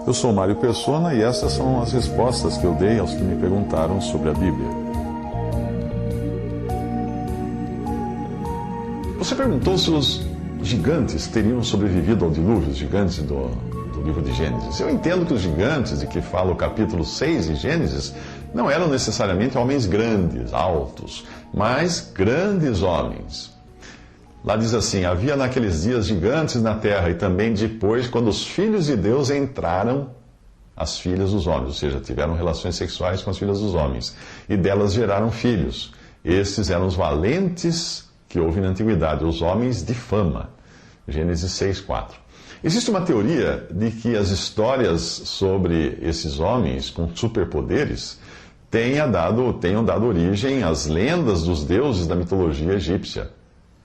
Eu sou Mário Persona e essas são as respostas que eu dei aos que me perguntaram sobre a Bíblia. Você perguntou se os gigantes teriam sobrevivido ao dilúvio, os gigantes do livro de Gênesis. Eu entendo que os gigantes de que fala o capítulo 6 de Gênesis não eram necessariamente homens grandes, altos, mas grandes homens. Lá diz assim: havia naqueles dias gigantes na terra, e também depois, quando os filhos de Deus entraram as filhas dos homens, ou seja, tiveram relações sexuais com as filhas dos homens, e delas geraram filhos. Estes eram os valentes que houve na antiguidade, os homens de fama. Gênesis 6:4. Existe uma teoria de que as histórias sobre esses homens com superpoderes tenham dado origem às lendas dos deuses da mitologia egípcia,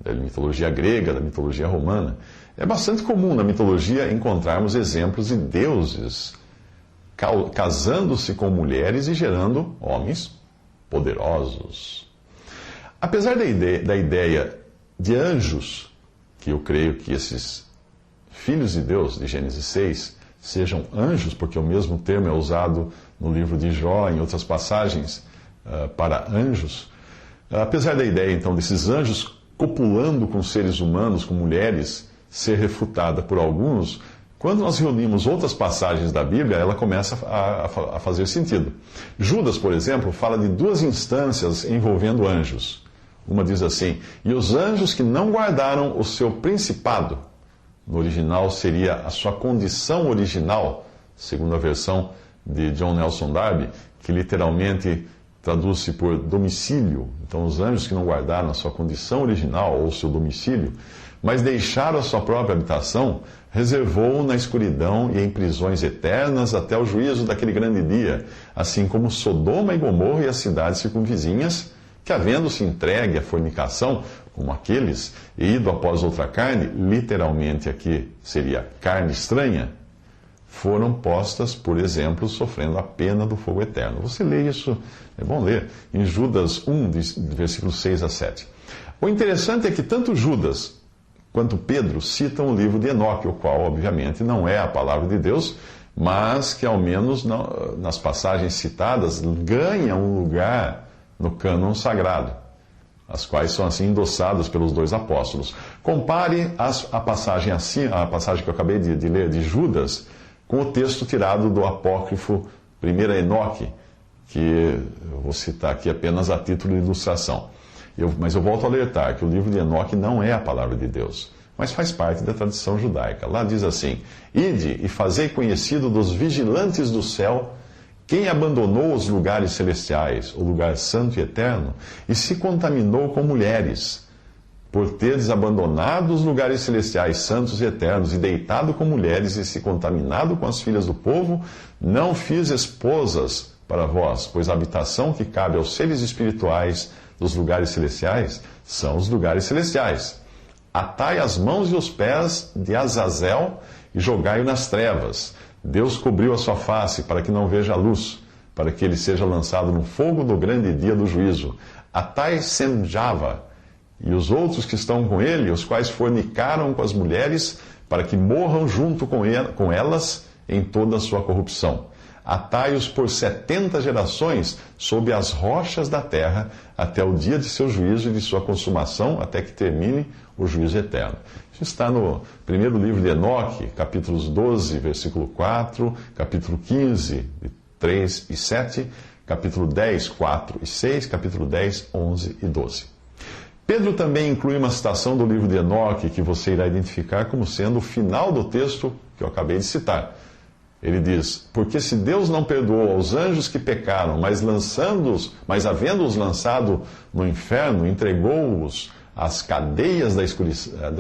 da mitologia grega, da mitologia romana. É bastante comum na mitologia encontrarmos exemplos de deuses casando-se com mulheres e gerando homens poderosos. Apesar da ideia de anjos, que eu creio que esses filhos de Deus, de Gênesis 6, sejam anjos, porque o mesmo termo é usado no livro de Jó, em outras passagens, para anjos. Apesar da ideia, então, desses anjos copulando com seres humanos, com mulheres, ser refutada por alguns, quando nós reunimos outras passagens da Bíblia, ela começa a fazer sentido. Judas, por exemplo, fala de duas instâncias envolvendo anjos. Uma diz assim: e os anjos que não guardaram o seu principado. No original seria a sua condição original, segundo a versão de John Nelson Darby, que literalmente traduz-se por domicílio. Então, os anjos que não guardaram a sua condição original ou seu domicílio, mas deixaram a sua própria habitação, reservou-o na escuridão e em prisões eternas até o juízo daquele grande dia, assim como Sodoma e Gomorra e as cidades circunvizinhas, que, havendo-se entregue à fornicação, como aqueles, e ido após outra carne, literalmente aqui seria carne estranha, foram postas, por exemplo, sofrendo a pena do fogo eterno. Você lê isso, é bom ler, em Judas 1, versículos 6 a 7. O interessante é que tanto Judas quanto Pedro citam o livro de Enoque, o qual, obviamente, não é a palavra de Deus, mas que, ao menos nas passagens citadas, ganha um lugar no cânon sagrado, as quais são assim endossadas pelos dois apóstolos. Compare a passagem que eu acabei de ler de Judas com o texto tirado do apócrifo 1 Enoque, que eu vou citar aqui apenas a título de ilustração. Mas eu volto a alertar que o livro de Enoque não é a palavra de Deus, mas faz parte da tradição judaica. Lá diz assim: ide e fazei conhecido dos vigilantes do céu quem abandonou os lugares celestiais, o lugar santo e eterno, e se contaminou com mulheres, por teres abandonado os lugares celestiais, santos e eternos, e deitado com mulheres, e se contaminado com as filhas do povo, não fiz esposas para vós, pois a habitação que cabe aos seres espirituais dos lugares celestiais são os lugares celestiais. Atai as mãos e os pés de Azazel e jogai-o nas trevas. Deus cobriu a sua face para que não veja a luz, para que ele seja lançado no fogo do grande dia do juízo. Atai Semjava e os outros que estão com ele, os quais fornicaram com as mulheres, para que morram junto com elas em toda a sua corrupção. Atai-os por 70 gerações sob as rochas da terra, até o dia de seu juízo e de sua consumação, até que termine o juízo eterno. Isso está no primeiro livro de Enoque, capítulos 12, versículo 4, capítulo 15, 3 e 7, capítulo 10, 4 e 6, capítulo 10, 11 e 12. Pedro também inclui uma citação do livro de Enoque que você irá identificar como sendo o final do texto que eu acabei de citar. Ele diz: porque se Deus não perdoou aos anjos que pecaram, mas havendo-os lançado no inferno, entregou-os às cadeias da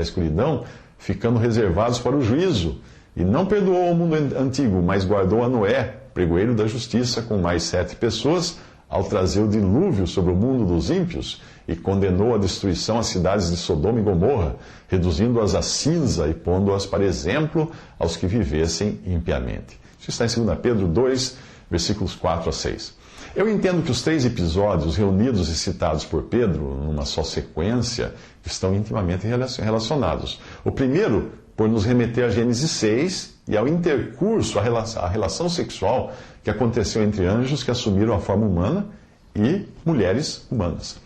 escuridão, ficando reservados para o juízo, e não perdoou o mundo antigo, mas guardou a Noé, pregoeiro da justiça, com mais 7 pessoas, ao trazer o dilúvio sobre o mundo dos ímpios, e condenou à destruição as cidades de Sodoma e Gomorra, reduzindo-as a cinza e pondo-as para exemplo aos que vivessem impiamente. Isso está em 2 Pedro 2, versículos 4 a 6. Eu entendo que os 3 episódios reunidos e citados por Pedro, numa só sequência, estão intimamente relacionados. O primeiro por nos remeter a Gênesis 6 e ao intercurso, a relação sexual que aconteceu entre anjos que assumiram a forma humana e mulheres humanas.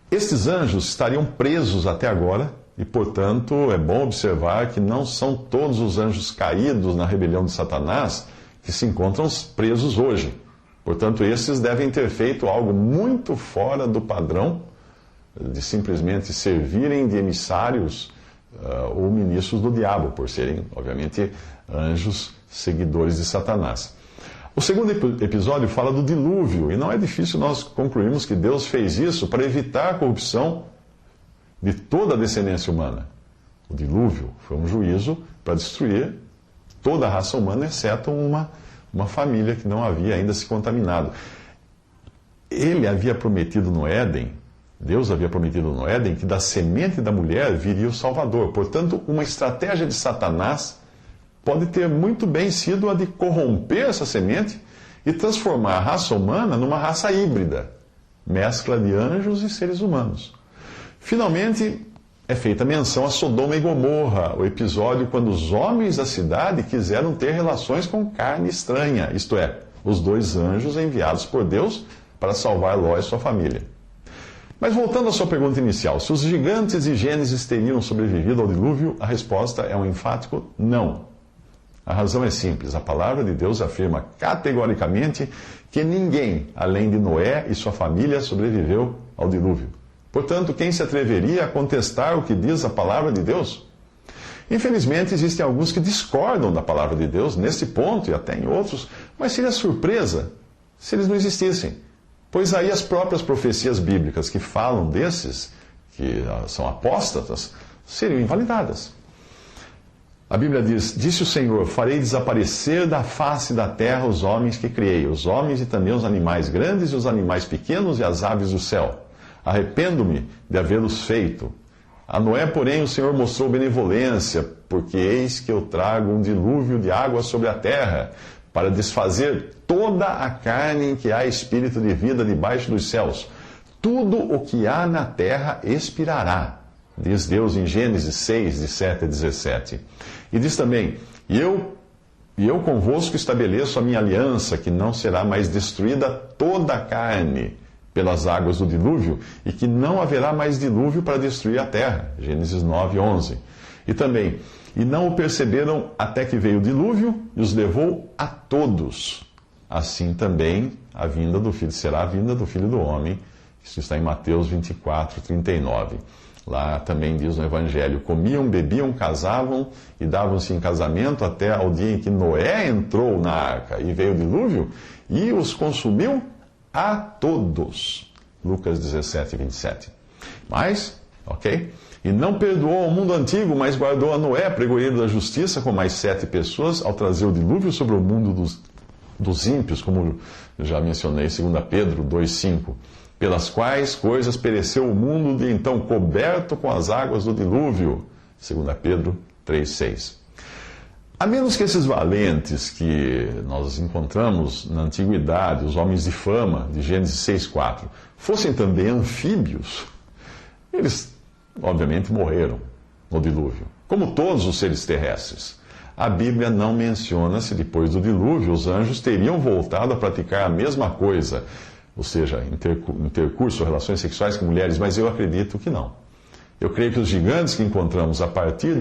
Estes anjos estariam presos até agora e, portanto, é bom observar que não são todos os anjos caídos na rebelião de Satanás que se encontram presos hoje. Portanto, esses devem ter feito algo muito fora do padrão de simplesmente servirem de emissários ou ministros do diabo, por serem, obviamente, anjos seguidores de Satanás. O segundo episódio fala do dilúvio, e não é difícil nós concluirmos que Deus fez isso para evitar a corrupção de toda a descendência humana. O dilúvio foi um juízo para destruir toda a raça humana, exceto uma família que não havia ainda se contaminado. Ele havia prometido no Éden, Deus havia prometido no Éden, que da semente da mulher viria o Salvador. Portanto, uma estratégia de Satanás pode ter muito bem sido a de corromper essa semente e transformar a raça humana numa raça híbrida, mescla de anjos e seres humanos. Finalmente, é feita menção a Sodoma e Gomorra, o episódio quando os homens da cidade quiseram ter relações com carne estranha, isto é, os dois anjos enviados por Deus para salvar Ló e sua família. Mas voltando à sua pergunta inicial, se os gigantes de Gênesis teriam sobrevivido ao dilúvio, a resposta é um enfático não. A razão é simples, a palavra de Deus afirma categoricamente que ninguém, além de Noé e sua família, sobreviveu ao dilúvio. Portanto, quem se atreveria a contestar o que diz a palavra de Deus? Infelizmente, existem alguns que discordam da palavra de Deus nesse ponto e até em outros, mas seria surpresa se eles não existissem. Pois aí as próprias profecias bíblicas que falam desses, que são apóstatas, seriam invalidadas. A Bíblia diz: disse o Senhor, farei desaparecer da face da terra os homens que criei, os homens e também os animais grandes e os animais pequenos e as aves do céu. Arrependo-me de havê-los feito. A Noé, porém, o Senhor mostrou benevolência, porque eis que eu trago um dilúvio de água sobre a terra, para desfazer toda a carne em que há espírito de vida debaixo dos céus. Tudo o que há na terra expirará, diz Deus em Gênesis 6, de 7 a 17. E diz também: E eu convosco estabeleço a minha aliança, que não será mais destruída toda a carne pelas águas do dilúvio, e que não haverá mais dilúvio para destruir a terra. Gênesis 9, 11. E também: E não o perceberam até que veio o dilúvio e os levou a todos. Assim também será a vinda do Filho do Homem. Isso está em Mateus 24, 39. Lá também diz no Evangelho: comiam, bebiam, casavam e davam-se em casamento até ao dia em que Noé entrou na arca e veio o dilúvio e os consumiu a todos. Lucas 17, 27. Mas, ok? E não perdoou ao mundo antigo, mas guardou a Noé, pregoeiro da justiça, com mais 7 pessoas, ao trazer o dilúvio sobre o mundo dos ímpios, como eu já mencionei, 2 Pedro 2,5. Pelas quais coisas pereceu o mundo de então coberto com as águas do dilúvio. 2 Pedro 3,6. A menos que esses valentes que nós encontramos na antiguidade, os homens de fama, de Gênesis 6,4, fossem também anfíbios, eles obviamente morreram no dilúvio, como todos os seres terrestres. A Bíblia não menciona se depois do dilúvio os anjos teriam voltado a praticar a mesma coisa, ou seja, intercurso, relações sexuais com mulheres, mas eu acredito que não. Eu creio que os gigantes que encontramos a partir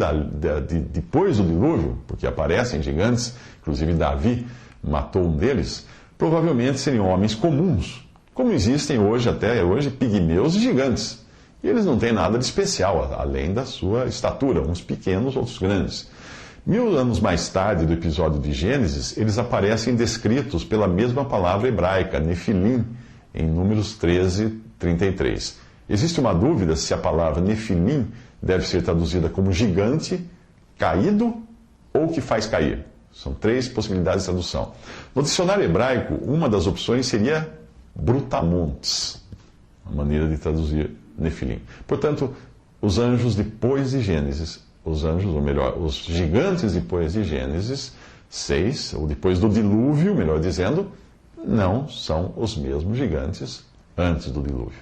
depois do dilúvio, porque aparecem gigantes, inclusive Davi matou um deles, provavelmente seriam homens comuns, como existem hoje, até hoje, pigmeus e gigantes. E eles não têm nada de especial, além da sua estatura, uns pequenos, outros grandes. 1000 anos mais tarde do episódio de Gênesis, eles aparecem descritos pela mesma palavra hebraica, Nefilim, em Números 13, 33. Existe uma dúvida se a palavra Nefilim deve ser traduzida como gigante, caído ou que faz cair. São 3 possibilidades de tradução. No dicionário hebraico, uma das opções seria brutamontes, a maneira de traduzir Nefilim. Portanto, os anjos depois de Gênesis, os gigantes depois de Gênesis 6, ou depois do dilúvio, melhor dizendo, não são os mesmos gigantes antes do dilúvio.